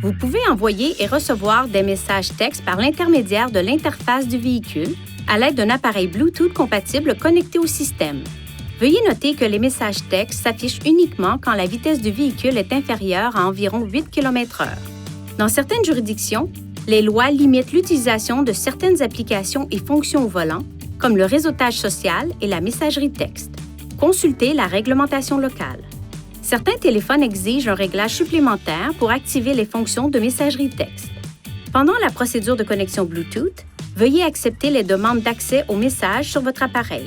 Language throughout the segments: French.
Vous pouvez envoyer et recevoir des messages textes par l'intermédiaire de l'interface du véhicule à l'aide d'un appareil Bluetooth compatible connecté au système. Veuillez noter que les messages textes s'affichent uniquement quand la vitesse du véhicule est inférieure à environ 8 km/h. Dans certaines juridictions, les lois limitent l'utilisation de certaines applications et fonctions au volant, comme le réseautage social et la messagerie texte. Consultez la réglementation locale. Certains téléphones exigent un réglage supplémentaire pour activer les fonctions de messagerie texte. Pendant la procédure de connexion Bluetooth, veuillez accepter les demandes d'accès aux messages sur votre appareil.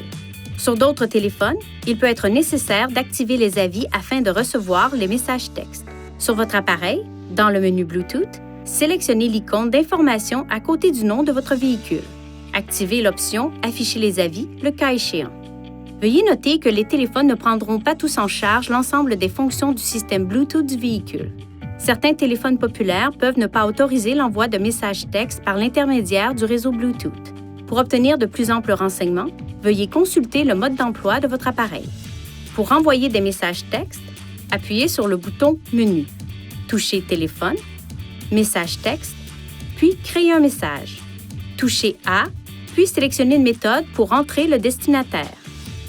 Sur d'autres téléphones, il peut être nécessaire d'activer les avis afin de recevoir les messages textes. Sur votre appareil, dans le menu Bluetooth, sélectionnez l'icône d'information à côté du nom de votre véhicule. Activez l'option « Afficher les avis » le cas échéant. Veuillez noter que les téléphones ne prendront pas tous en charge l'ensemble des fonctions du système Bluetooth du véhicule. Certains téléphones populaires peuvent ne pas autoriser l'envoi de messages textes par l'intermédiaire du réseau Bluetooth. Pour obtenir de plus amples renseignements, veuillez consulter le mode d'emploi de votre appareil. Pour envoyer des messages textes, appuyez sur le bouton « Menu ». Touchez « Téléphone »,« Message texte », puis « Créer un message ». Touchez « A », puis sélectionnez une méthode pour entrer le destinataire.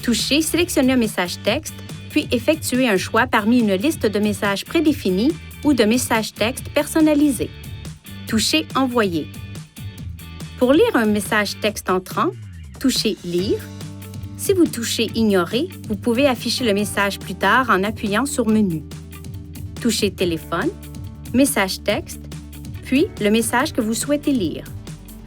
Touchez « Sélectionner un message texte », puis effectuez un choix parmi une liste de messages prédéfinis ou de messages textes personnalisés. Touchez « Envoyer ». Pour lire un message texte entrant, touchez « Lire ». Si vous touchez « Ignorer », vous pouvez afficher le message plus tard en appuyant sur « Menu ». Touchez « Téléphone »,« Message texte », puis le message que vous souhaitez lire.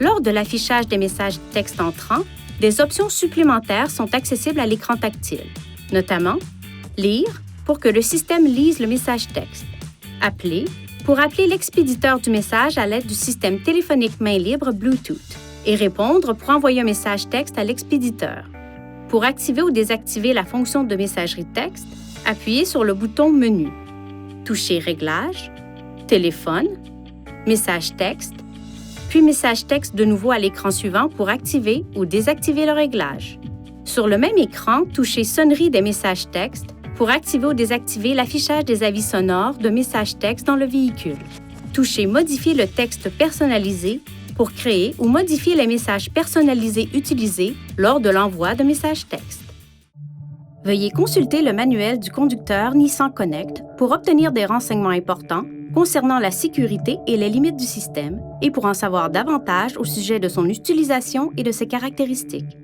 Lors de l'affichage des messages texte entrants, des options supplémentaires sont accessibles à l'écran tactile, notamment « Lire » pour que le système lise le message texte, « Appeler » pour appeler l'expéditeur du message à l'aide du système téléphonique main libre Bluetooth et « Répondre » pour envoyer un message texte à l'expéditeur. Pour activer ou désactiver la fonction de messagerie texte, appuyez sur le bouton « Menu ». Touchez « Réglages »,« Téléphone »,« Message texte », puis message texte de nouveau à l'écran suivant pour activer ou désactiver le réglage. Sur le même écran, touchez Sonnerie des messages textes pour activer ou désactiver l'affichage des avis sonores de messages texte dans le véhicule. Touchez Modifier le texte personnalisé pour créer ou modifier les messages personnalisés utilisés lors de l'envoi de messages texte. Veuillez consulter le manuel du conducteur Nissan Connect pour obtenir des renseignements importants concernant la sécurité et les limites du système et pour en savoir davantage au sujet de son utilisation et de ses caractéristiques.